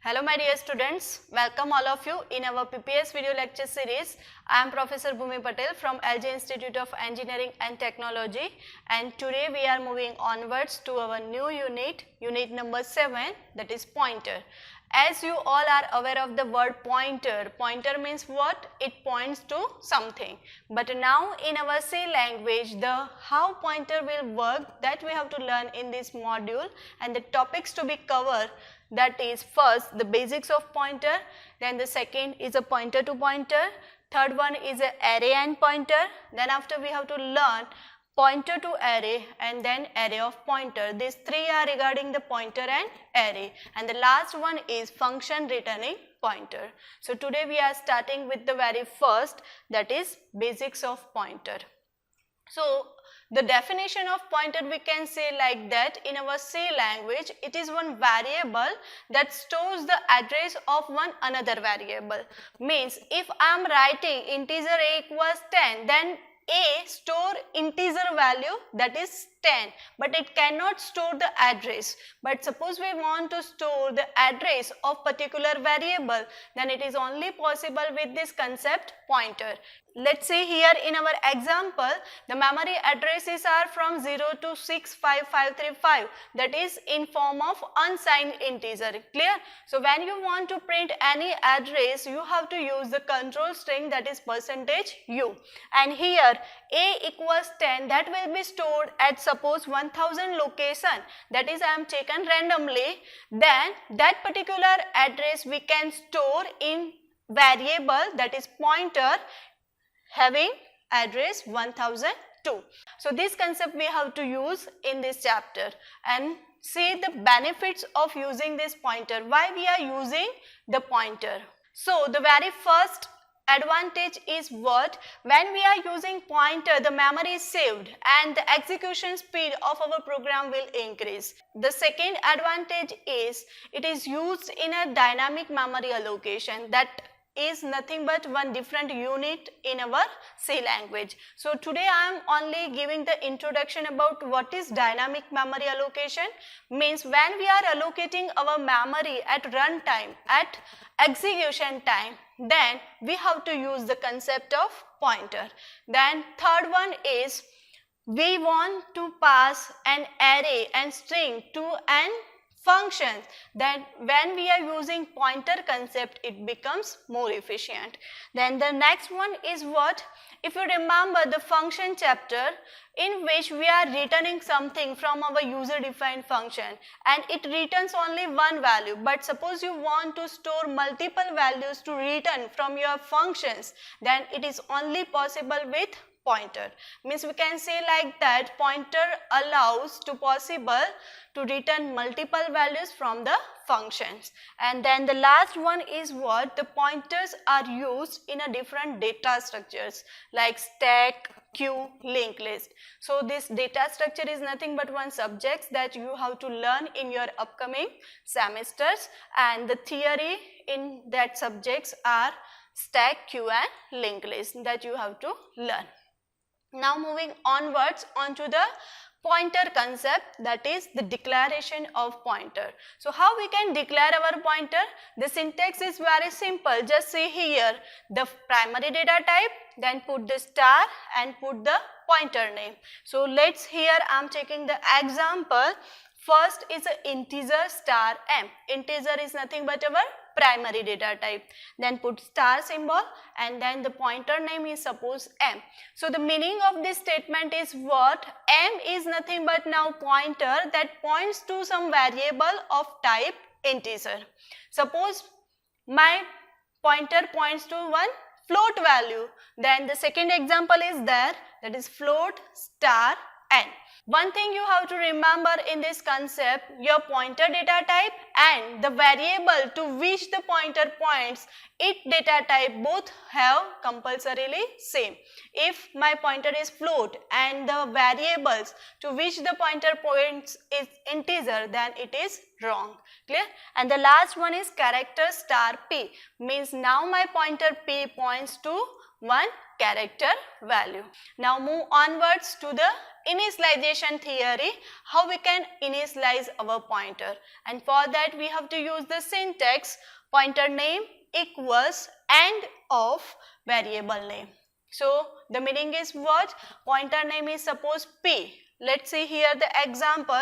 Hello my dear students, welcome all of you in our PPS video lecture series. I am Professor Bhumi Patel from LG Institute of Engineering and Technology, and today we are moving onwards to our new unit number 7, that is pointer. As you all are aware of the word pointer, pointer means what? It points to something. But now in our C language, the how pointer will work, that we have to learn in this module, and the topics to be covered, that is first the basics of pointer, then the second is a pointer to pointer, third one is a array and pointer, then after we have to learn pointer to array and then array of pointer. These three are regarding the pointer and array, and the last one is function returning pointer. So today we are starting with the very first, that is basics of pointer. So the definition of pointer we can say like that: in our C language, it is one variable that stores the address of one another variable. Means if I am writing integer a equals 10, then a store integer value, that is 10, but it cannot store the address. But suppose we want to store the address of particular variable, then it is only possible with this concept pointer. Let's say here in our example, the memory addresses are from 0 to 65535, that is in form of unsigned integer. Clear? So when you want to print any address, you have to use the control string, that is %u, and here a equals 10, that will be stored at suppose 1000 location, that is I am taken randomly. Then that particular address we can store in variable, that is pointer, having address 1002. So this concept we have to use in this chapter and see the benefits of using this pointer, why we are using the pointer. So the very first advantage is what? When we are using pointer, the memory is saved and the execution speed of our program will increase. The second advantage is it is used in a dynamic memory allocation, that is nothing but one different unit in our C language. So today I am only giving the introduction about what is dynamic memory allocation. Means when we are allocating our memory at runtime, at execution time, then we have to use the concept of pointer. Then third one is we want to pass an array and string to an functions, then when we are using pointer concept, it becomes more efficient. Then the next one is what? If you remember the function chapter, in which we are returning something from our user defined function and it returns only one value, but suppose you want to store multiple values to return from your functions, then it is only possible with pointer. Means we can say like that, pointer allows to possible to return multiple values from the functions. And then the last one is what? The pointers are used in a different data structures like stack, queue, linked list. So this data structure is nothing but one subjects that you have to learn in your upcoming semesters, and the theory in that subjects are stack, queue and linked list that you have to learn. Now moving onwards onto the pointer concept, that is the declaration of pointer. So how we can declare our pointer? The syntax is very simple. Just see here the primary data type, then put the star and put the pointer name. So let's here I am taking the example. First is a integer star m. Integer is nothing but our primary data type. Then put star symbol and then the pointer name is suppose m. So the meaning of this statement is what? M is nothing but now pointer that points to some variable of type integer. Suppose my pointer points to one float value, then the second example is there, that is float star n. One thing you have to remember in this concept, your pointer data type and the variable to which the pointer points, its data type both have compulsorily same. If my pointer is float and the variables to which the pointer points is integer, then it is wrong. Clear? And the last one is character star p. Means now my pointer p points to one character value. Now move onwards to the initialization theory, how we can initialize our pointer, and for that we have to use the syntax pointer name equals end of variable name. So the meaning is what? Pointer name is suppose P. Let's see here the example.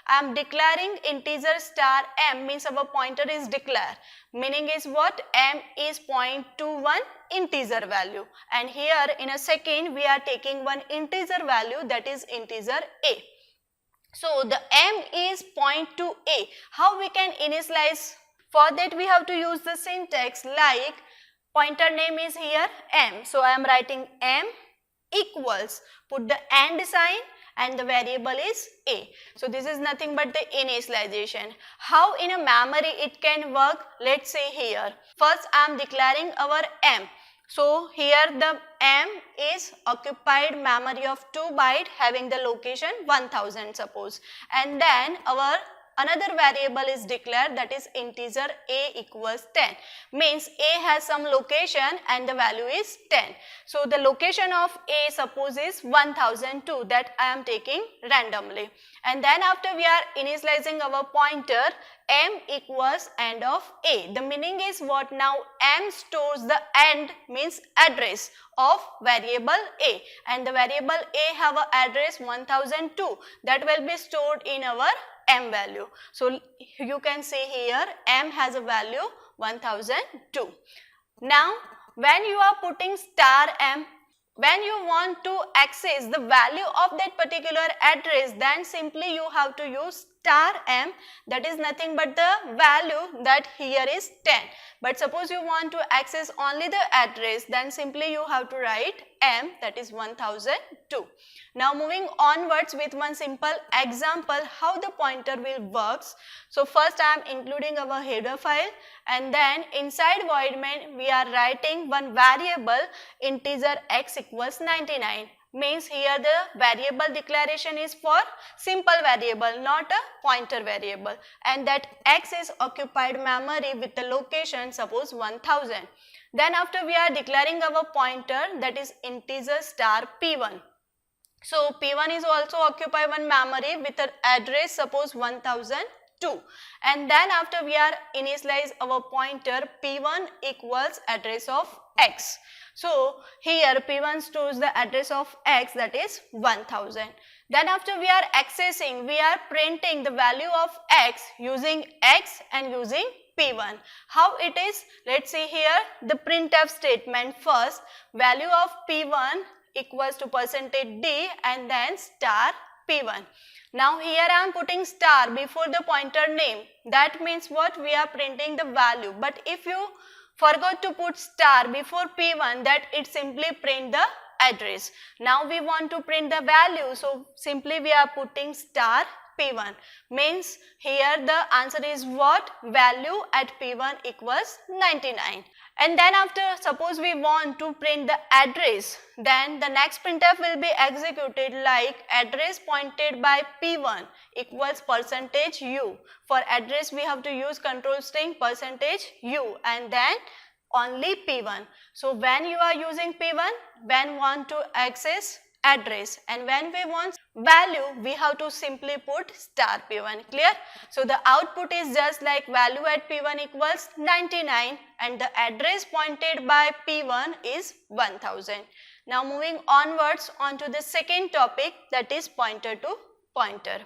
I am declaring integer star m, means our pointer is declare. Meaning is what? M is point to one integer value, and here in a second we are taking one integer value, that is integer a. So the m is point to a. How we can initialize? For that we have to use the syntax like pointer name is here m. So I am writing m equals, put the and sign, and the variable is a. So this is nothing but the initialization. How in a memory it can work? Let's say here. First I am declaring our m. So here the m is occupied memory of 2 byte having the location 1000 suppose, and then our another variable is declared, that is integer a equals 10, means a has some location and the value is 10. So the location of a suppose is 1002, that I am taking randomly, and then after we are initializing our pointer m equals end of a. The meaning is what? Now m stores the end, means address of variable a, and the variable a have a address 1002, that will be stored in our m value. So you can see here m has a value 1002. Now when you are putting star m, when you want to access the value of that particular address, then simply you have to use star m, that is nothing but the value that here is 10. But suppose you want to access only the address, then simply you have to write m, that is 1002. Now moving onwards with one simple example how the pointer will works. So first I am including our header file, and then inside void main we are writing one variable integer x equals 99. Means here the variable declaration is for simple variable, not a pointer variable, and that x is occupied memory with the location suppose 1000. Then after we are declaring our pointer, that is integer star p1. So p1 is also occupy one memory with an address suppose 1002, and then after we are initialize our pointer p1 equals address of x. So here p1 stores the address of x, that is 1000. Then after we are accessing, we are printing the value of x using x and using p1. How it is? Let's see here the printf statement. First value of p1 equals to %d and then star p1. Now here I am putting star before the pointer name. That means what? We are printing the value. But if you forgot to put star before p1, that it simply print the address. Now we want to print the value, so simply we are putting star p1. Means here the answer is what? Value at p1 equals 99. And then after suppose we want to print the address, then the next printf will be executed like address pointed by p1 equals %u. For address we have to use control string %u and then only p1. So when you are using p1, when want to access address, and when we want value we have to simply put star p1. Clear? So the output is just like value at p1 equals 99 and the address pointed by p1 is 1000. Now moving onwards onto the second topic, that is pointer to pointer.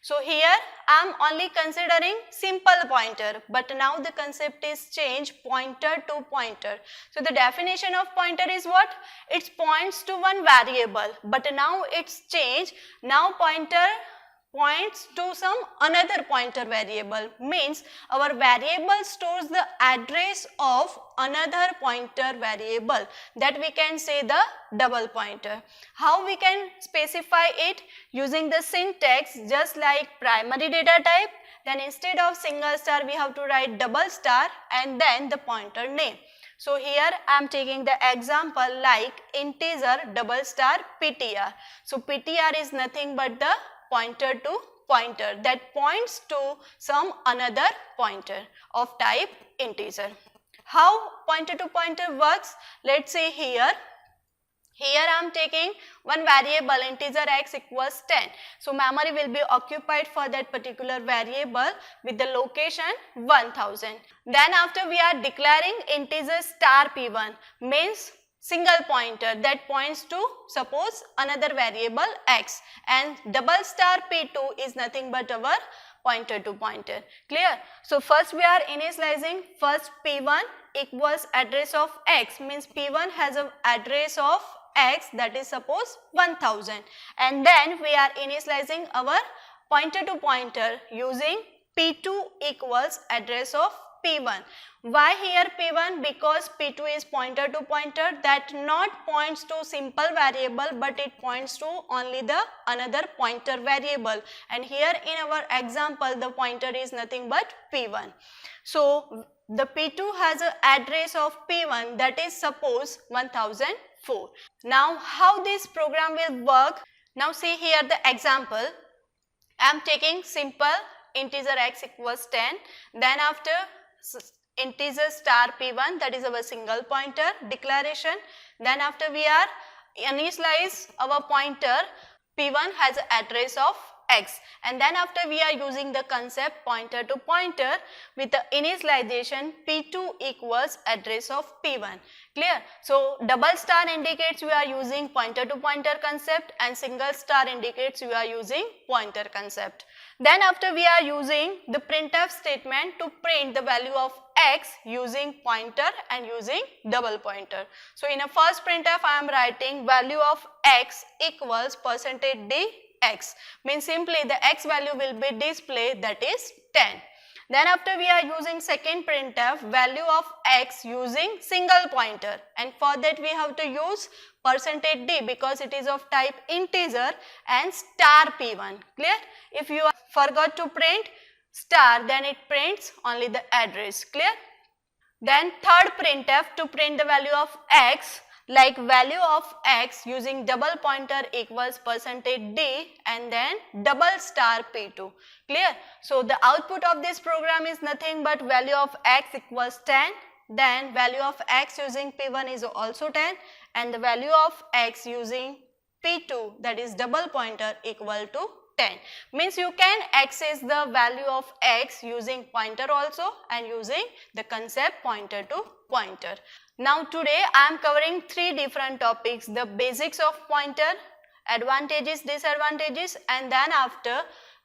So here I am only considering simple pointer, but now the concept is changed, pointer to pointer. So the definition of pointer is what? It points to one variable, but now it's changed. Now pointer points to some another pointer variable, means our variable stores the address of another pointer variable, that we can say the double pointer. How we can specify it? Using the syntax just like primary data type, then instead of single star we have to write double star and then the pointer name. So here I am taking the example like integer double star ptr. So ptr is nothing but the pointer to pointer that points to some another pointer of type integer. How pointer to pointer works? Let's say here am taking one variable integer x equals 10. So memory will be occupied for that particular variable with the location 1000. Then after we are declaring integer star p1 means single pointer that points to suppose another variable x, and double star p2 is nothing but our pointer to pointer. Clear? So first we are initializing first p1 equals address of x, means p1 has an address of x, that is suppose 1000, and then we are initializing our pointer to pointer using p2 equals address of p1. Why here p1? Because p2 is pointer to pointer that not points to simple variable but it points to only the another pointer variable, and here in our example the pointer is nothing but p1. So the p2 has an address of p1, that is suppose 1004. Now how this program will work? Now see here the example. I am taking simple integer x equals 10, then after integer star p1, that is our single pointer declaration. Then after we are initialize our pointer, p1 has an address of x, and then after we are using the concept pointer to pointer with the initialization p2 equals address of p1. Clear? So double star indicates we are using pointer to pointer concept, and single star indicates we are using pointer concept. Then after we are using the printf statement to print the value of x using pointer and using double pointer. So in a first printf I am writing value of x equals %d x, means simply the x value will be displayed, that is 10. Then after we are using second printf value of x using single pointer, and for that we have to use %d because it is of type integer, and star p1. Clear? If you forgot to print star, then it prints only the address. Clear? Then third printf to print the value of x, like value of x using double pointer equals %d and then double star p2. Clear? So the output of this program is nothing but value of x equals 10, then value of x using p1 is also 10, and the value of x using p2, that is double pointer, equal to 10. Means you can access the value of x using pointer also and using the concept pointer to pointer. Now today I am covering three different topics: the basics of pointer, advantages, disadvantages, and then after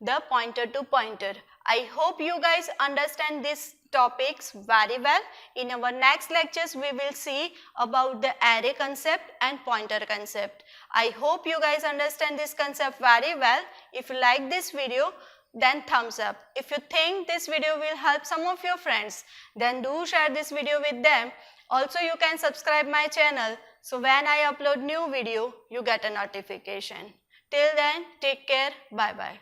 the pointer to pointer. I hope you guys understand these topics very well. In our next lectures we will see about the array concept and pointer concept. I hope you guys understand this concept very well. If you like this video, then thumbs up. If you think this video will help some of your friends, then do share this video with them. Also you can subscribe my channel, so when I upload new video you get a notification. Till then, take care. Bye bye.